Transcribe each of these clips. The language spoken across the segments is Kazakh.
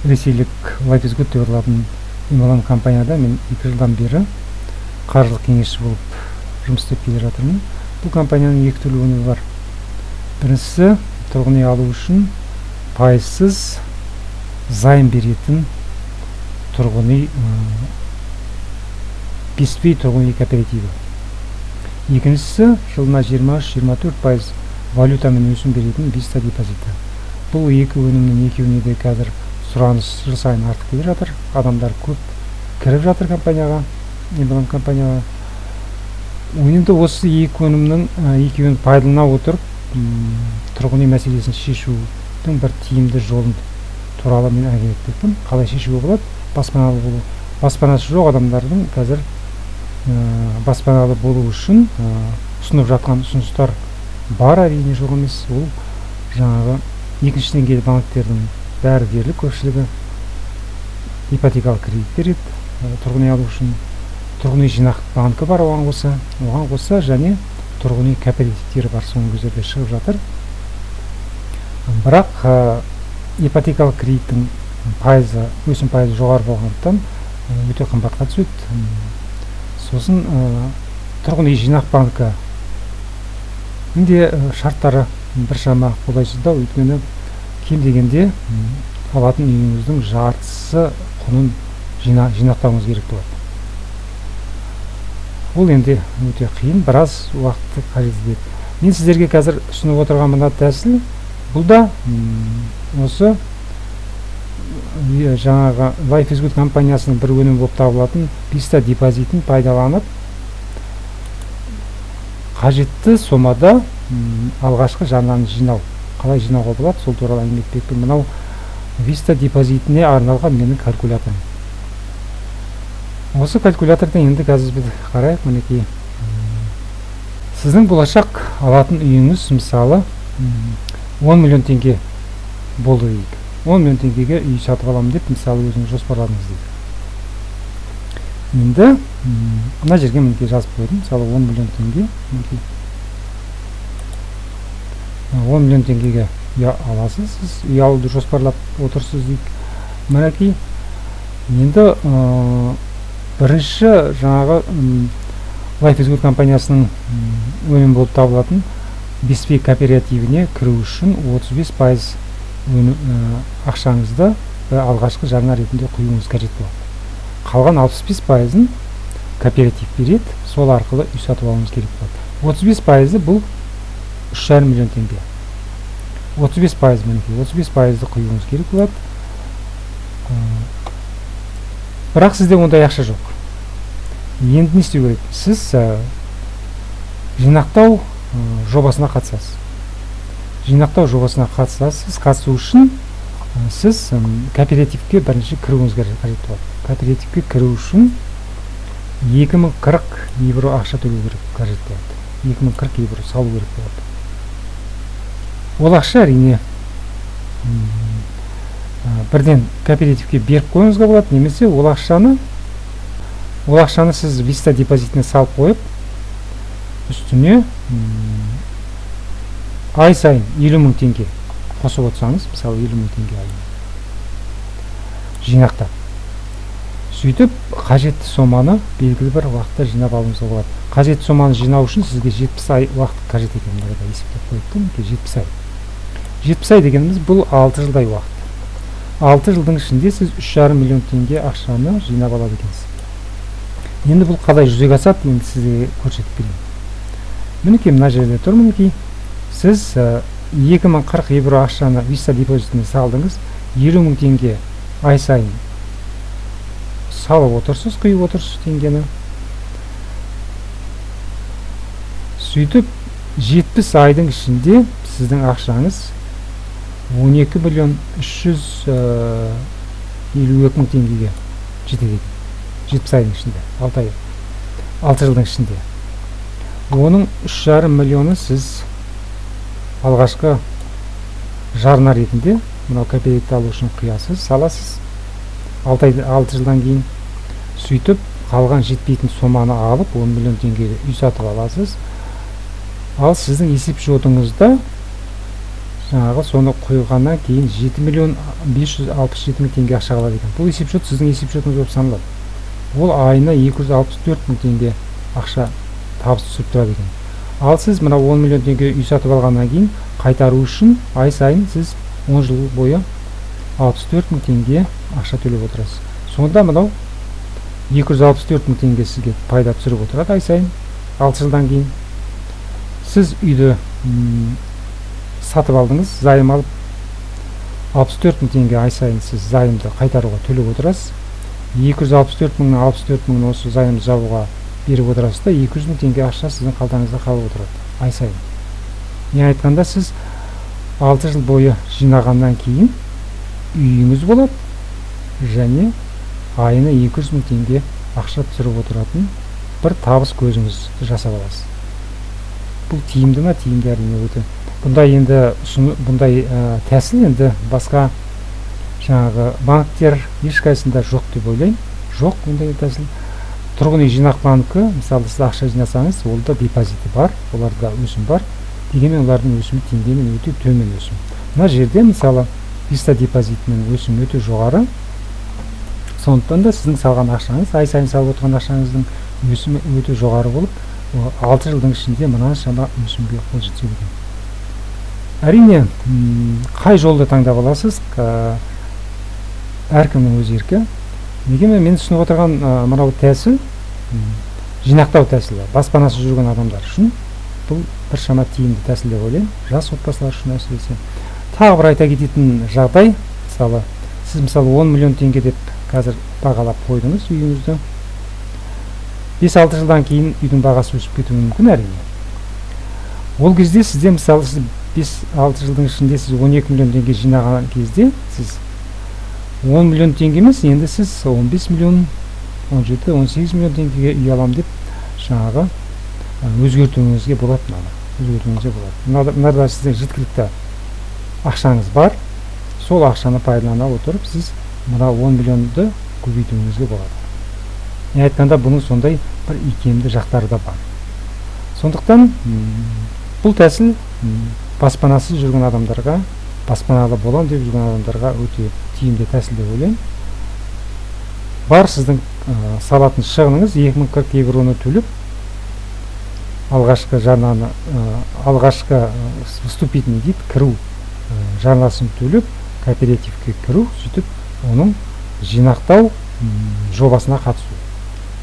ресейлік Life is Good деп аталатын үй компанияда мен 2 жылдан бері қаржылық кеңесші болып жұмыс істеп келе жатырмын. Бұл компанияның екі түрлі өнімі бар. Біріншісі, тұрғын үй алу үшін пайызсыз займ беретін тұрғын үй беспей тұрғын үй кооперативі. Екіншісі, жылына 23-24% валютамен өсім беретін Vista депозиті. Бұл екі өнімнің екеуіне де қазір сұраныс жыл сайын артып келе жатыр. Адамдар көп кіріп жатыр компанияға, компанияға. Енді осы екі өнімнің екеуін пайдалана отырып, тұрғын үй мәселесін шешудің бір тиімді жолын туралы мен әңгіме еттім. Қалай шешуге болады? Баспаналы болу. Баспанасы жоқ адамдардың қазір баспаналы болу үшін ұсынып жатқан ұсыныстар бар, әрине жоқ емес. Ол жаңағы екінші деңгейлі банктердің бәрі дерлік көпшілігі ипотекалық кредит береді. Тұрғын үй алу үшін тұрғын үй жинақ банкі бар, оған қоса және тұрғын үй кооперативтері бар, соңғы кездерде шығып жатыр. Бірақ ипотекалық кредиттің өсім пайызы жоғары болғандықтан өте қымбатқа түседі. Сосын тұрғын үй жинақ банкі шарттары біршама қолайсыздау, өйткені кем дегенде алатын үйіңіздің жартысы құнын жинақтауыңыз керек болады. Ол енді өте қиын, біраз уақытты қажет етеді. Мен сіздерге қазір ұсынып отырған мына тәсіл, бұл да осы жаңағы Life is Good компаниясының бір өнімі болып табылатын Vista депозитін пайдаланып, қажетті сомада алғашқы жарнаны жинау. Қалай жинауға болады, сол туралы әңгіме етпекпін. Мынау Vista депозитіне арналған менің калькуляторым. Осы калькуляторда енді қазір біз қарайық, мінекей. Сіздің болашақ алатын үйіңіз мысалы 10 миллион теңге болды дейік. 10 миллион теңгеге үй сатып аламын деп, мысалы өзіңіз жоспарладыңыз дейік. Енді мына жерге мінекей жазып қойдым. Мысалы 10 миллион теңге, 10 миллион теңгеге үй аласыз, сіз үй алуды жоспарлап отырсыз дейік. Мінекей енді бірінші жаңағы Life is Good компаниясының өнім болып табылатын Беспей кооперативіне кіру үшін 35% ақшаңызды алғашқы жарна ретінде құюыңыз қажет болады. Қалған 65%-ын кооператив береді, сол арқылы үй сатып алуыңыз керек болады. 35% бұл 3,5 миллион теңге. 35% мінекей, 35%-ды құюыңыз керек болады. Бірақ сізде ондай ақша жоқ. Енді не істеу керек? Сіз жинақтау жобасына қатысасыз. Жинақтау жобасына қатысасыз. Қатысу үшін сіз кооперативке бірінші кіруіңіз қажет болады. Кооперативке кіру үшін 2040 евро ақша төлеу керек қажет болады. 2040 евро салу керек болады. Ол ақша әрине бірден кооперативке беріп қойыңызға болады, немесе ол ақшаны сіз Vista депозитіне салып қойып, үстіне ай сайын 50 мың теңге қосып отырсаңыз, мысалы 50 мың теңге айына жинақтап, сөйтіп қажетті соманы белгілі бір уақытта жинап алуыңызға болады. Қажетті соманы жинау үшін сізге 70 ай уақыт қажет екен. Мынада есептеп қойыппын, 70 ай. 70 ай дегеніміз бұл 6 жылдай уақыт. 6 жылдың ішінде сіз 3,5 миллион теңге ақшаны жинап алады екенсіз. Енді бұл қалай жүзеге асады, енді сізге көрсетіп берейін. Мінекей мына жерде тұр, мінекей. Сіз 2040 евро ақшаны Vista депозитіне салдыңыз, 50 мың теңге ай сайын салып отырсыз, құйып отырсыз теңгені. Сөйтіп 70 айдың ішінде сіздің ақшаңыз 12 миллион 352 мың теңгеге жетеді. 70 айдың ішінде, 6 жылдың ішінде. Оның 3,5 миллионы сіз алғашқы жарна ретінде мынау кооперативті алу үшін құясыз, саласыз. 6 жылдан кейін сөйтіп қалған жетпейтін соманы алып 10 миллион теңгеге үй сатып аласыз. Ал сіздің есеп шотыңызда жаңағы соны құйғаннан кейін 7.567.000 теңге ақша қалады екен. Бұл есепшот сіздің есепшотыңыз болып саналады. Ол айына 264.000 теңге ақша табыс түсіп тұрады екен. Ал сіз мына 10 миллион теңге үй сатып алғаннан кейін қайтару үшін ай сайын сіз 10 жыл бойы 64.000 теңге ақша төлеп отырасыз. Сонда мынау 264.000 теңге сізге пайда түсіріп отырады ай сайын 6 жылдан кейін. Сіз үйді сатып алдыңыз, займ алып 64.000 теңге ай сайын сіз займды қайтаруға төлеп отырасыз. 264.000-нің 64.000-ын осы займды жабуға беріп отырасыз да 200.000 теңге ақша сіздің қалтаңызда қалып отырады ай сайын. Не айтқанда сіз 6 жыл бойы жинағаннан кейін үйіңіз болады және айына 200.000 теңге ақша түсіріп отыратын бір табыс көзіңіз жасап аласыз. Бұл тиімді ма? Тиімді әрине өте. Бұндай тәсіл енді басқа жаңағы банктер ешқайсында жоқ деп ойлаймын. Жоқ бұндай тәсіл. Тұрғын үй жинақ банкі, мысалы сіз ақша жинасаңыз, олда депозиті бар, оларда өсім бар. Дегенмен олардың өсімі теңгемен өте төмен өсім. Мына жерде мысалы Vista депозитінің өсімі өте жоғары. Сондықтан да сіздің салған ақшаңыз, ай сайын салып отырған ақшаңыздың өсімі өте жоғары болып, 6 жылдың ішінде мынаншама өсімге қол жеткізеді екен. Әрине, қай жолды таңдап аласыз? Әркімнің өз еркі. Дегенмен мен түсініп отырған мынау тәсіл, жинақтау тәсілі, баспанасыз жүрген адамдар үшін бұл біршама тиімді тәсіл деп ойлаймын. Жас отбасылар үшін әсіресе. Тағы бір айта кететін жағдай, мысалы, сіз мысалы 10 миллион теңге деп қазір бағалап қойдыңыз үйіңізді. 5-6 жылдан кейін үйдің бағасы өсіп кетуі мүмкін әрине. Ол кезде сізде мысалы 5-6 жылдың ішінде сіз 12 миллион теңге жинаған кезде сіз 10 миллион теңге емес, енді сіз 15 миллион, 17-18 миллион теңгеге үй алам деп жаңағы өзгертуіңізге болады. Мынада сіздің жеткілікті ақшаңыз бар, сол ақшаны пайдалана отырып сіз мына 10 миллионды көбейтуіңізге болады. Не айтқанда бұның сондай бір икемді жақтары да бар. Сондықтан бұл тәсіл баспанасыз жүрген адамдарға, баспаналы болам деп жүрген адамдарға өте тиімді тәсіл деп ойлаймын. Бар сіздің салатын шығыныңыз 2040 евроны төлеп, алғашқы жарнаны, алғашқы вступительный дейді, кіру жарнасын төлеп, кооперативке кіру, сөйтіп оның жинақтау жобасына қатысу.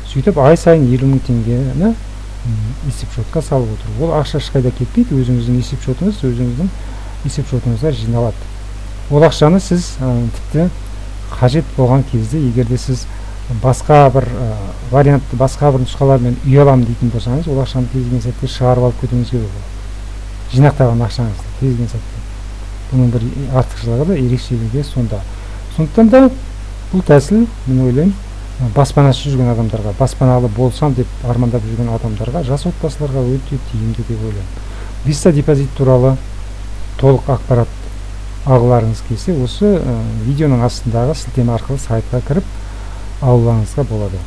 Сөйтіп ай сайын 50.000 теңгені есепшотқа салып отыр. Ол ақша ешқайда кетпейді, өзіңіздің есепшотыңыз, өзіңіздің есепшотыңызға жиналады. Ол ақшаны сіз тіпті қажет болған кезде, егерде сіз басқа бір вариантты, басқа бір нұсқалармен үй аламын дейтін болсаңыз, ол ақшаны кез келген сәтте шығарып алып кетуіңізге болады. Жинақтаған ақшаңызды кез келген сәтте. Бұның бір артықшылығы да, ерекшелігі сонда. Сондықтан да бұл тәсіл, мен ойлаймын, баспанасыз жүрген адамдарға, баспаналы болсам деп армандап жүрген адамдарға, жас отбасыларға өте тиімді деп ойлаймын. Vista депозит туралы толық ақпарат алғыларыңыз келсе, осы видеоның астындағы сілтеме арқылы сайтқа кіріп алуларыңызға болады.